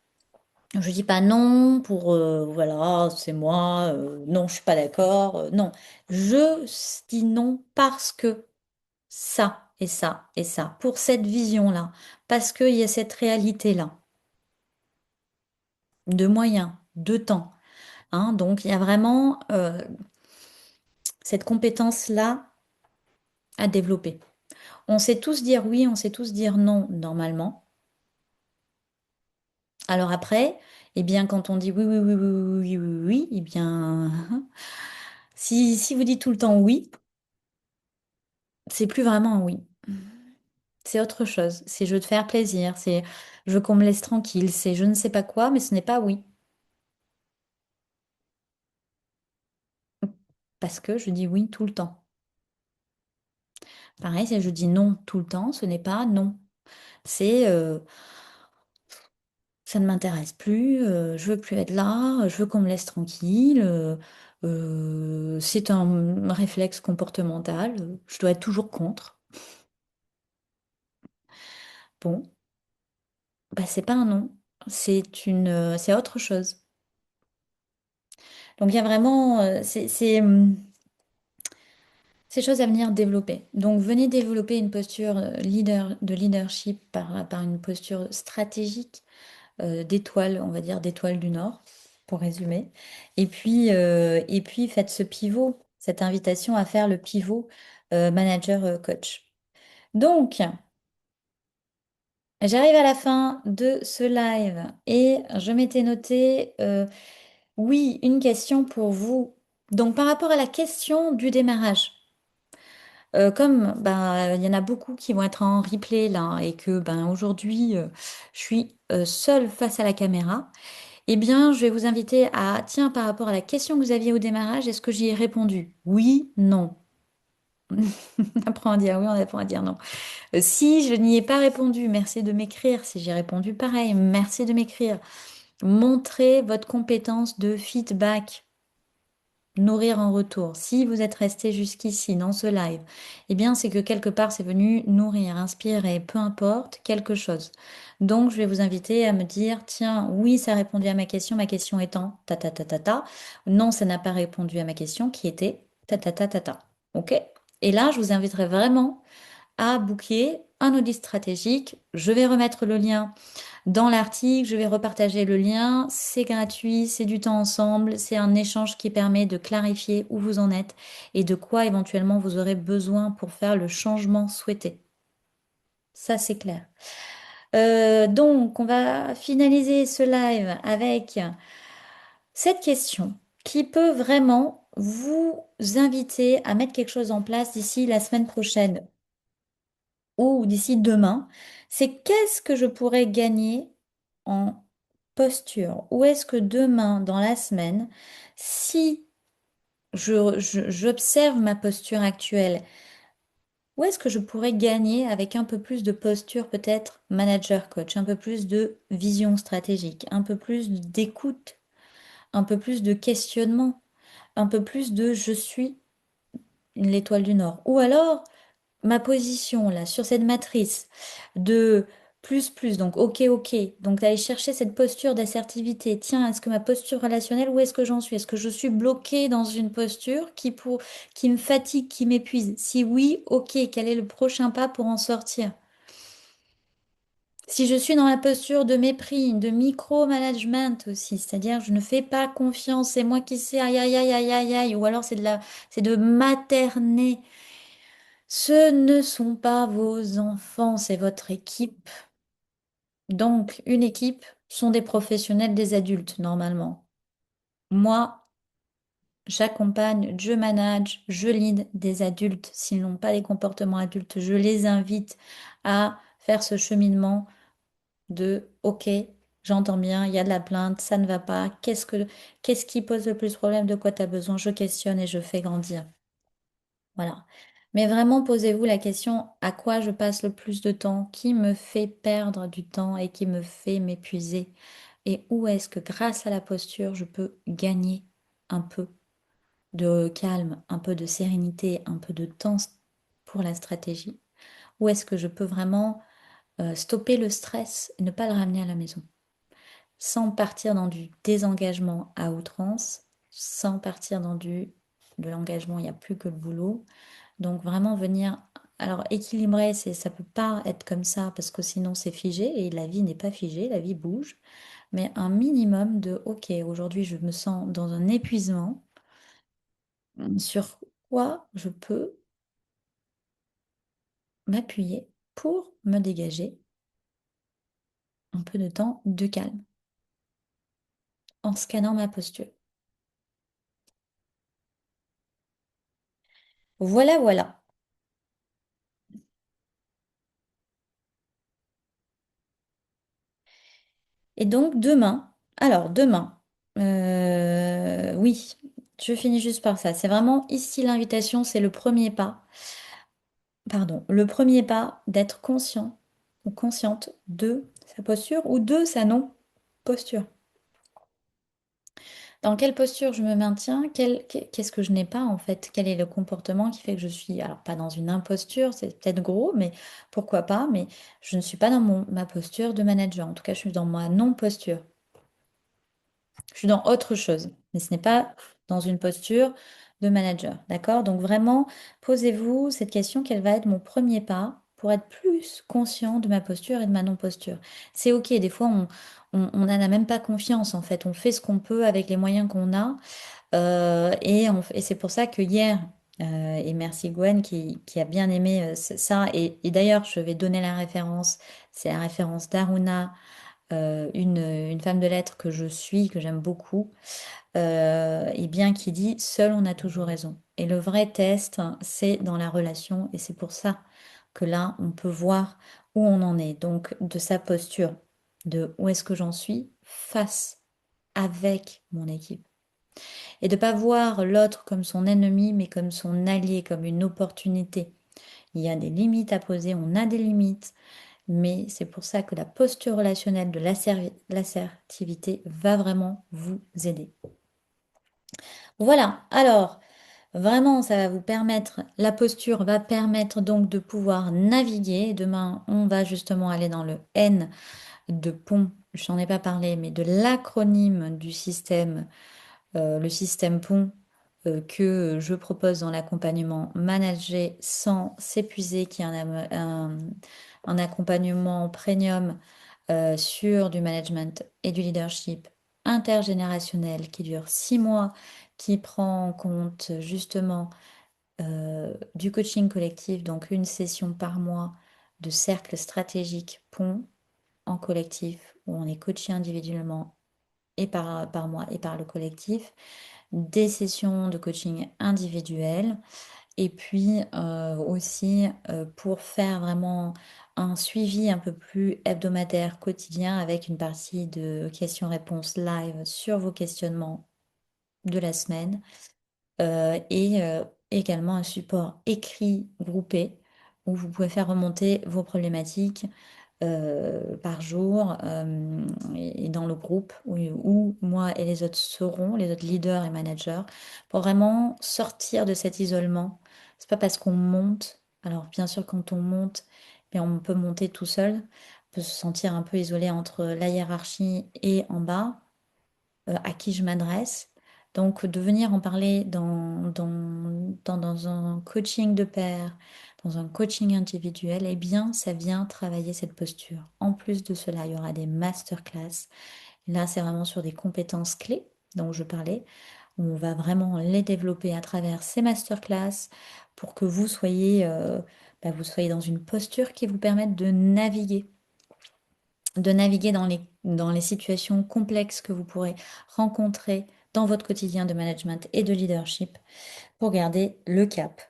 Je dis pas non pour voilà, c'est moi, non, je suis pas d'accord, non. Je dis non parce que ça et ça et ça, pour cette vision-là, parce qu'il y a cette réalité-là, de moyens, de temps, hein. Donc il y a vraiment cette compétence-là à développer. On sait tous dire oui, on sait tous dire non normalement. Alors après, eh bien, quand on dit oui, oui, oui, oui, oui, oui, oui, oui, eh bien, si vous dites tout le temps oui, c'est plus vraiment un oui. c'est autre chose. C'est je veux te faire plaisir, c'est je veux qu'on me laisse tranquille, c'est je ne sais pas quoi, mais ce n'est pas oui. Parce que je dis oui tout le temps. Pareil, si je dis non tout le temps, ce n'est pas non. C'est ça ne m'intéresse plus, je veux plus être là, je veux qu'on me laisse tranquille. C'est un réflexe comportemental, je dois être toujours contre. Bon, bah c'est pas un non, c'est autre chose. Donc il y a vraiment ces choses à venir développer. Donc venez développer une posture de leadership par une posture stratégique d'étoile, on va dire d'étoile du Nord, pour résumer. Et puis faites ce pivot, cette invitation à faire le pivot manager-coach. Donc, j'arrive à la fin de ce live et je m'étais noté, oui, une question pour vous. Donc, par rapport à la question du démarrage, comme ben, il y en a beaucoup qui vont être en replay là et que ben, aujourd'hui, je suis seule face à la caméra. Eh bien, je vais vous inviter à, tiens, par rapport à la question que vous aviez au démarrage, est-ce que j'y ai répondu? Oui, non. On apprend à dire oui, on apprend à dire non. Si je n'y ai pas répondu, merci de m'écrire. Si j'ai répondu, pareil, merci de m'écrire. Montrez votre compétence de feedback. Nourrir en retour. Si vous êtes resté jusqu'ici dans ce live, eh bien c'est que quelque part c'est venu nourrir, inspirer, peu importe, quelque chose. Donc je vais vous inviter à me dire, tiens, oui, ça a répondu à ma question étant ta ta ta ta ta. Non, ça n'a pas répondu à ma question qui était ta ta ta ta ta. OK? Et là, je vous inviterai vraiment à booker un audit stratégique. Je vais remettre le lien dans l'article, je vais repartager le lien. C'est gratuit, c'est du temps ensemble, c'est un échange qui permet de clarifier où vous en êtes et de quoi éventuellement vous aurez besoin pour faire le changement souhaité. Ça, c'est clair. Donc, on va finaliser ce live avec cette question qui peut vraiment vous inviter à mettre quelque chose en place d'ici la semaine prochaine ou d'ici demain, c'est qu'est-ce que je pourrais gagner en posture? Ou est-ce que demain, dans la semaine, si j'observe ma posture actuelle, où est-ce que je pourrais gagner avec un peu plus de posture, peut-être manager coach, un peu plus de vision stratégique, un peu plus d'écoute, un peu plus de questionnement, un peu plus de je suis l'étoile du Nord. Ou alors, ma position là sur cette matrice de plus, donc ok, donc d'aller chercher cette posture d'assertivité. Tiens, est-ce que ma posture relationnelle, où est-ce que j'en suis? Est-ce que je suis bloquée dans une posture qui me fatigue, qui m'épuise? Si oui, ok, quel est le prochain pas pour en sortir? Si je suis dans la posture de mépris, de micro-management aussi, c'est-à-dire je ne fais pas confiance, c'est moi qui sais, aïe, aïe, aïe, aïe, aïe, aïe, ou alors c'est de materner. Ce ne sont pas vos enfants, c'est votre équipe. Donc, une équipe sont des professionnels, des adultes, normalement. Moi, j'accompagne, je manage, je lead des adultes. S'ils n'ont pas les comportements adultes, je les invite à faire ce cheminement de OK, j'entends bien, il y a de la plainte, ça ne va pas. Qu'est-ce qui pose le plus problème? De quoi tu as besoin? Je questionne et je fais grandir. Voilà. Mais vraiment, posez-vous la question, à quoi je passe le plus de temps? Qui me fait perdre du temps et qui me fait m'épuiser? Et où est-ce que grâce à la posture, je peux gagner un peu de calme, un peu de sérénité, un peu de temps pour la stratégie? Où est-ce que je peux vraiment stopper le stress et ne pas le ramener à la maison? Sans partir dans du désengagement à outrance, sans partir dans de l'engagement, il n'y a plus que le boulot. Donc vraiment venir, alors équilibrer, ça peut pas être comme ça parce que sinon c'est figé et la vie n'est pas figée, la vie bouge. Mais un minimum de, ok, aujourd'hui je me sens dans un épuisement. Sur quoi je peux m'appuyer pour me dégager un peu de temps de calme en scannant ma posture. Voilà, voilà. Et donc demain, oui, je finis juste par ça. C'est vraiment ici l'invitation, c'est le premier pas. Pardon, le premier pas d'être conscient ou consciente de sa posture ou de sa non-posture. Dans quelle posture je me maintiens? Qu'est-ce que je n'ai pas en fait? Quel est le comportement qui fait que je suis, alors pas dans une imposture, c'est peut-être gros, mais pourquoi pas, mais je ne suis pas dans ma posture de manager. En tout cas, je suis dans ma non-posture. Je suis dans autre chose, mais ce n'est pas dans une posture de manager. D'accord? Donc vraiment, posez-vous cette question, quel va être mon premier pas pour être plus conscient de ma posture et de ma non-posture? C'est OK, des fois, on n'en a même pas confiance, en fait. On fait ce qu'on peut avec les moyens qu'on a. Et c'est pour ça que hier, et merci Gwen qui a bien aimé ça, et d'ailleurs, je vais donner la référence, c'est la référence d'Aruna, une femme de lettres que je suis, que j'aime beaucoup, et bien qui dit, seul on a toujours raison. Et le vrai test, hein, c'est dans la relation, et c'est pour ça que là, on peut voir où on en est. Donc, de sa posture, de où est-ce que j'en suis face avec mon équipe. Et de pas voir l'autre comme son ennemi, mais comme son allié, comme une opportunité. Il y a des limites à poser, on a des limites. Mais c'est pour ça que la posture relationnelle de l'assertivité va vraiment vous aider. Voilà, alors vraiment ça va vous permettre, la posture va permettre donc de pouvoir naviguer. Demain, on va justement aller dans le N de pont, j'en ai pas parlé, mais de l'acronyme du système, le système pont que je propose dans l'accompagnement Manager sans s'épuiser, qui est un accompagnement premium sur du management et du leadership intergénérationnel qui dure 6 mois, qui prend en compte justement du coaching collectif, donc une session par mois de cercle stratégique pont en collectif, où on est coaché individuellement et par mois et par le collectif, des sessions de coaching individuel et puis aussi pour faire vraiment un suivi un peu plus hebdomadaire, quotidien, avec une partie de questions-réponses live sur vos questionnements de la semaine et également un support écrit groupé où vous pouvez faire remonter vos problématiques par jour et dans le groupe où moi et les autres seront, les autres leaders et managers, pour vraiment sortir de cet isolement. C'est pas parce qu'on monte, alors bien sûr quand on monte, mais on peut monter tout seul, on peut se sentir un peu isolé entre la hiérarchie et en bas, à qui je m'adresse. Donc, de venir en parler dans un coaching de pair, dans un coaching individuel, eh bien, ça vient travailler cette posture. En plus de cela, il y aura des masterclass. Là, c'est vraiment sur des compétences clés dont je parlais, où on va vraiment les développer à travers ces masterclass pour que vous soyez dans une posture qui vous permette de naviguer dans les situations complexes que vous pourrez rencontrer dans votre quotidien de management et de leadership pour garder le cap.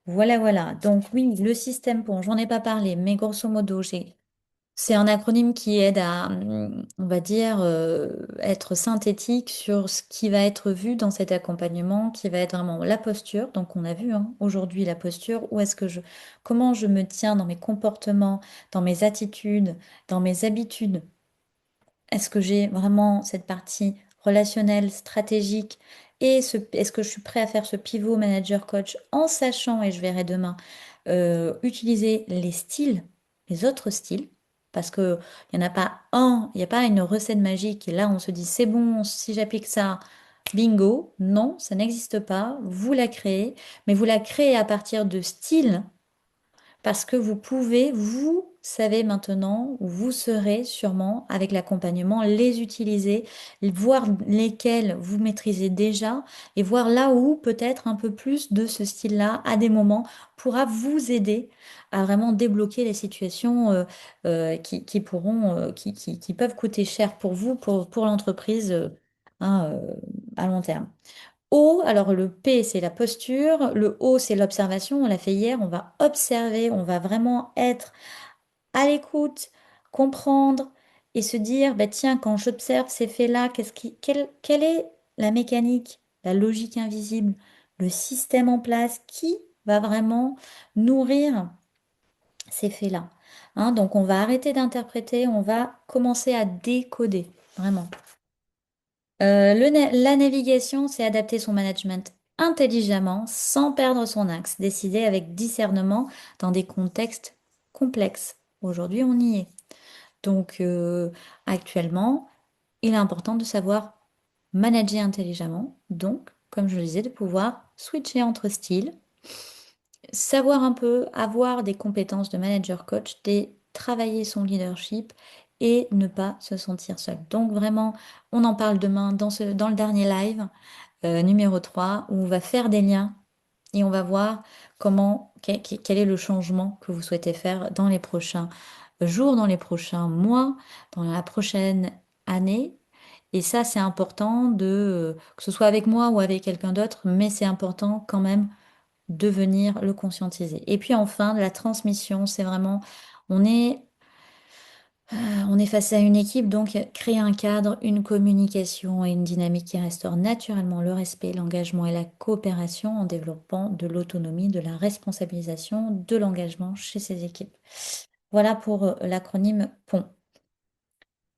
Voilà, voilà. Donc oui, le système pont, j'en ai pas parlé, mais grosso modo, c'est un acronyme qui aide à, on va dire, être synthétique sur ce qui va être vu dans cet accompagnement, qui va être vraiment la posture. Donc on a vu hein, aujourd'hui la posture, comment je me tiens dans mes comportements, dans mes attitudes, dans mes habitudes. Est-ce que j'ai vraiment cette partie relationnelle, stratégique est-ce que je suis prêt à faire ce pivot manager coach en sachant, et je verrai demain, utiliser les styles, les autres styles, parce que il n'y en a pas un, il n'y a pas une recette magique et là on se dit c'est bon, si j'applique ça, bingo. Non, ça n'existe pas. Vous la créez, mais vous la créez à partir de styles parce que vous savez maintenant, ou vous serez sûrement, avec l'accompagnement, les utiliser, voir lesquels vous maîtrisez déjà, et voir là où peut-être un peu plus de ce style-là, à des moments, pourra vous aider à vraiment débloquer les situations qui peuvent coûter cher pour vous, pour l'entreprise, hein, à long terme. O, alors le P, c'est la posture, le O, c'est l'observation, on l'a fait hier, on va observer, on va vraiment être à l'écoute, comprendre et se dire, bah, tiens, quand j'observe ces faits-là, quelle est la mécanique, la logique invisible, le système en place qui va vraiment nourrir ces faits-là. Hein, donc on va arrêter d'interpréter, on va commencer à décoder, vraiment. La navigation, c'est adapter son management intelligemment, sans perdre son axe, décider avec discernement dans des contextes complexes. Aujourd'hui, on y est. Donc, actuellement, il est important de savoir manager intelligemment. Donc, comme je le disais, de pouvoir switcher entre styles, savoir un peu, avoir des compétences de manager coach, travailler son leadership et ne pas se sentir seul. Donc, vraiment, on en parle demain dans le dernier live numéro 3 où on va faire des liens et on va voir quel est le changement que vous souhaitez faire dans les prochains jours, dans les prochains mois, dans la prochaine année. Et ça, c'est important que ce soit avec moi ou avec quelqu'un d'autre, mais c'est important quand même de venir le conscientiser. Et puis enfin, la transmission, c'est vraiment, on est on est face à une équipe, donc créer un cadre, une communication et une dynamique qui restaure naturellement le respect, l'engagement et la coopération en développant de l'autonomie, de la responsabilisation, de l'engagement chez ces équipes. Voilà pour l'acronyme PON.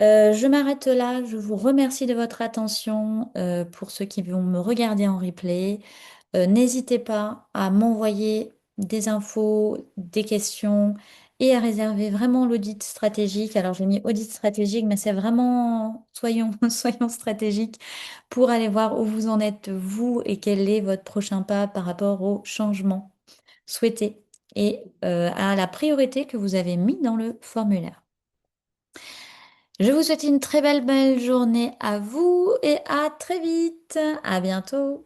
Je m'arrête là. Je vous remercie de votre attention pour ceux qui vont me regarder en replay. N'hésitez pas à m'envoyer des infos, des questions et à réserver vraiment l'audit stratégique. Alors j'ai mis audit stratégique, mais c'est vraiment, soyons, soyons stratégiques pour aller voir où vous en êtes vous et quel est votre prochain pas par rapport au changement souhaité et à la priorité que vous avez mis dans le formulaire. Je vous souhaite une très belle journée à vous et à très vite. À bientôt.